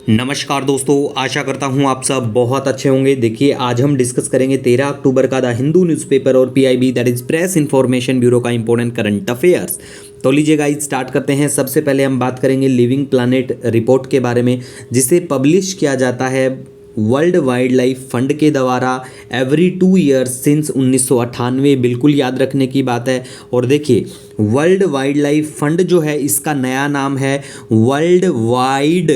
नमस्कार दोस्तों, आशा करता हूं आप सब बहुत अच्छे होंगे। देखिए आज हम डिस्कस करेंगे 13 अक्टूबर का द हिंदू न्यूज़पेपर और PIB that is press information bureau का इंपॉर्टेंट करंट अफेयर्स। तो लीजिए गाइस स्टार्ट करते हैं। सबसे पहले हम बात करेंगे लिविंग प्लानेट रिपोर्ट के बारे में, जिसे पब्लिश किया जाता है वर्ल्ड वाइल्ड लाइफ फंड के द्वारा एवरी 2 ईयर्स सिंस 1998। बिल्कुल याद रखने की बात है। और देखिए वर्ल्ड वाइल्ड लाइफ फंड जो है इसका नया नाम है world wide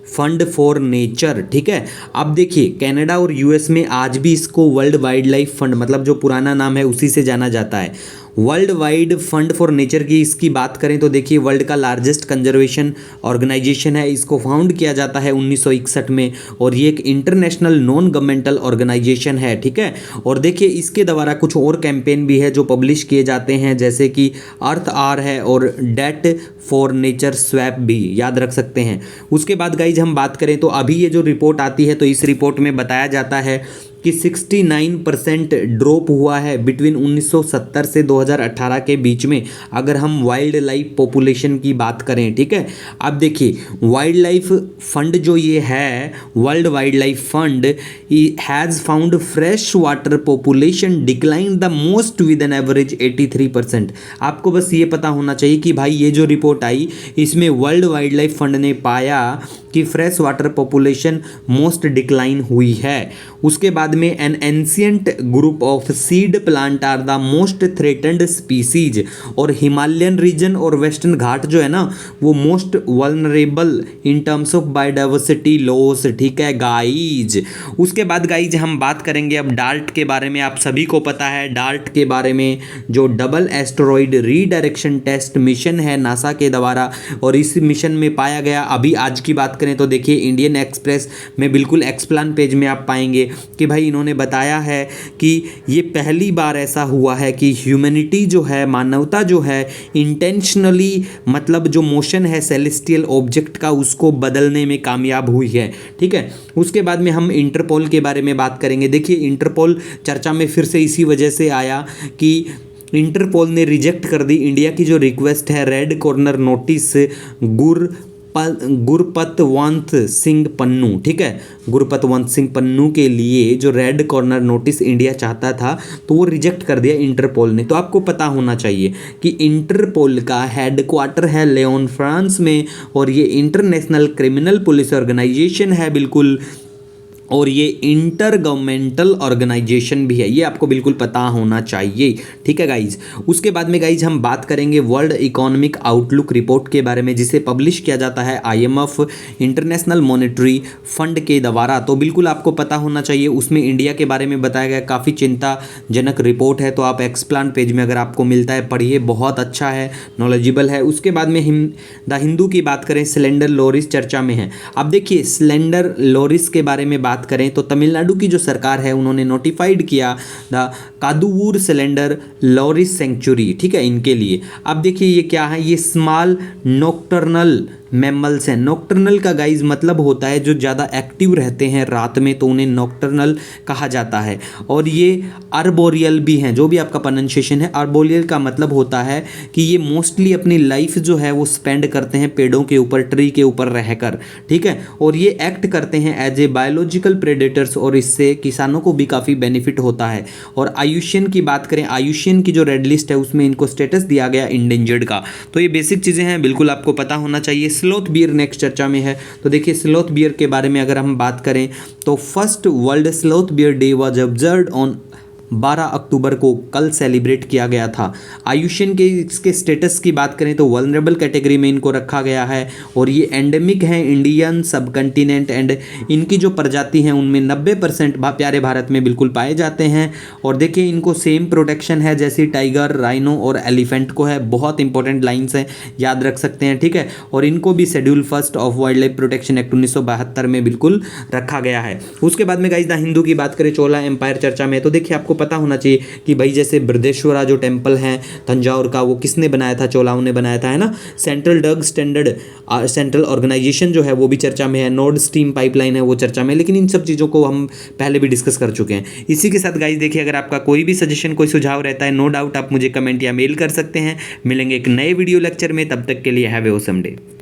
fund for nature. ठीक है, अब देखिए कनाडा और यूएस में आज भी इसको वर्ल्ड वाइल्ड लाइफ फंड मतलब जो पुराना नाम है उसी से जाना जाता है। World wide fund for nature की इसकी बात करें तो देखिए वर्ल्ड का लार्जेस्ट कंजर्वेशन ऑर्गेनाइजेशन है। इसको फाउंड किया जाता है 1961 में और ये एक इंटरनेशनल नॉन गवर्नमेंटल ऑर्गेनाइजेशन है। ठीक है, और देखिए इसके द्वारा कुछ और कैंपेन भी है जो पब्लिश किए जाते हैं, जैसे कि अर्थ आर है और डेट फॉर नेचर स्वैप भी याद रख सकते हैं। उसके बाद गाइज हम बात करें तो अभी ये जो रिपोर्ट आती है तो इस रिपोर्ट में बताया जाता है कि 69% ड्रॉप हुआ है बिटवीन 1970 से 2018 के बीच में, अगर हम वाइल्ड लाइफ पॉपुलेशन की बात करें। ठीक है, अब देखिए वाइल्ड लाइफ फंड जो ये है world wild life fund has found fresh water population decline the most with an average 83%। आपको बस ये पता होना चाहिए कि भाई ये जो रिपोर्ट आई इसमें वर्ल्ड वाइल्ड लाइफ फंड ने पाया कि fresh water population most decline हुई है। उसके बाद में an ancient group of seed plant are the most threatened species, और हिमालयन रीजन और वेस्टर्न घाट जो है ना वो most vulnerable in terms of biodiversity loss. ठीक है गाइज, उसके बाद गाइज हम बात करेंगे अब डार्ट के बारे में। आप सभी को पता है डार्ट के बारे में, जो double asteroid redirection test mission है नासा के द्वारा, और इस मिशन में पाया गया, अभी आज की बात करें तो देखिए इंडियन एक्सप्रेस में बिल्कुल एक्सप्लेन पेज में आप पाएंगे कि भाई इन्होंने बताया है कि ये पहली बार ऐसा हुआ है कि ह्यूमैनिटी जो है, मानवता जो है, इंटेंशनली मतलब जो मोशन है सेलेस्टियल ऑब्जेक्ट का उसको बदलने में कामयाब हुई है। ठीक है, उसके बाद में हम इंटरपोल के बारे में बात करेंगे। देखिए इंटरपोल चर्चा में फिर से इसी वजह से आया कि इंटरपोल ने रिजेक्ट कर दी इंडिया की जो रिक्वेस्ट है red corner notice Gurpatwant Singh Pannu. ठीक है, गुरपतवंत सिंह पन्नू के लिए जो रेड कॉर्नर नोटिस इंडिया चाहता था तो वो रिजेक्ट कर दिया इंटरपोल ने। तो आपको पता होना चाहिए कि इंटरपोल का हेडक्वार्टर है लियोन फ्रांस में, और ये इंटरनेशनल क्रिमिनल पुलिस ऑर्गेनाइजेशन है बिल्कुल, और ये इंटर गवर्नमेंटल ऑर्गेनाइजेशन भी है, ये आपको बिल्कुल पता होना चाहिए। ठीक है गाइज, उसके बाद में गाइज हम बात करेंगे वर्ल्ड इकोनॉमिक आउटलुक रिपोर्ट के बारे में, जिसे पब्लिश किया जाता है आईएमएफ इंटरनेशनल मॉनेटरी फंड के द्वारा। तो बिल्कुल आपको पता होना चाहिए, उसमें इंडिया के बारे में बताया गया, काफ़ी चिंताजनक रिपोर्ट है। तो आप एक्सप्लेन पेज में अगर आपको मिलता है पढ़िए, बहुत अच्छा है, नॉलेजेबल है। उसके बाद में द हिंदू की बात करें, सिलेंडर लोरिस चर्चा में है। अब देखिए सिलेंडर लोरिस के बारे में बात करें तो तमिलनाडु की जो सरकार है उन्होंने नोटिफाइड किया द कादुवूर सिलेंडर लोरिस सेंचुरी। ठीक है, इनके लिए अब देखिए ये क्या है, ये स्मॉल नॉक्टर्नल मैमल्स हैं। नॉक्टर्नल का गाइज मतलब होता है जो ज़्यादा एक्टिव रहते हैं रात में, तो उन्हें नॉक्टर्नल कहा जाता है। और ये आर्बोरियल भी हैं, जो भी आपका प्रोनाउंसिएशन है। आर्बोरियल का मतलब होता है कि ये मोस्टली अपनी लाइफ जो है वो स्पेंड करते हैं पेड़ों के ऊपर, ट्री के ऊपर रहकर। ठीक है, और ये एक्ट करते हैं एज ए बायोलॉजिकल प्रेडेटर्स, और इससे किसानों को भी काफ़ी बेनिफिट होता है। और आयुष्यन की बात करें, आयुष्यन की जो रेड लिस्ट है उसमें इनको स्टेटस दिया गया इंडेंजर्ड का। तो ये बेसिक चीज़ें हैं, बिल्कुल आपको पता होना चाहिए। स्लोथ बियर नेक्स्ट चर्चा में है। तो देखिए स्लोथ बियर के बारे में अगर हम बात करें तो first world sloth bear day was observed on 12 अक्टूबर को कल सेलिब्रेट किया गया था। आयुष्यन के इसके स्टेटस की बात करें तो वल्नरेबल कैटेगरी में इनको रखा गया है, और ये एंडेमिक है इंडियन सब कंटिनेंट, एंड इनकी जो प्रजाति हैं उनमें 90% प्यारे भारत में बिल्कुल पाए जाते हैं। और देखिए इनको सेम प्रोटेक्शन है जैसे टाइगर, राइनो और एलिफेंट को है। बहुत इंपॉर्टेंट लाइन्स हैं, याद रख सकते हैं। ठीक है, और इनको भी schedule first of wild life protection act 1972 में बिल्कुल रखा गया है। उसके बाद में गाइस द हिंदू की बात करें, चोला एम्पायर चर्चा में, तो देखिए आपको पता होना चाहिए कि भाई जैसे बृहदेश्वरा जो टेम्पल है तंजावुर का, वो किसने बनाया था? चोलाओं ने बनाया था, है ना। Central drug standard central organisation जो है वो भी चर्चा में है। नॉर्ड स्ट्रीम पाइपलाइन है वो चर्चा में, लेकिन इन सब चीज़ों को हम पहले भी डिस्कस कर चुके हैं। इसी के साथ गाइस देखिए, अगर आपका कोई भी सजेशन, कोई सुझाव रहता है, नो डाउट आप मुझे कमेंट या मेल कर सकते हैं। मिलेंगे एक नए वीडियो लेक्चर में, तब तक के लिए हैव ए ऑसम डे।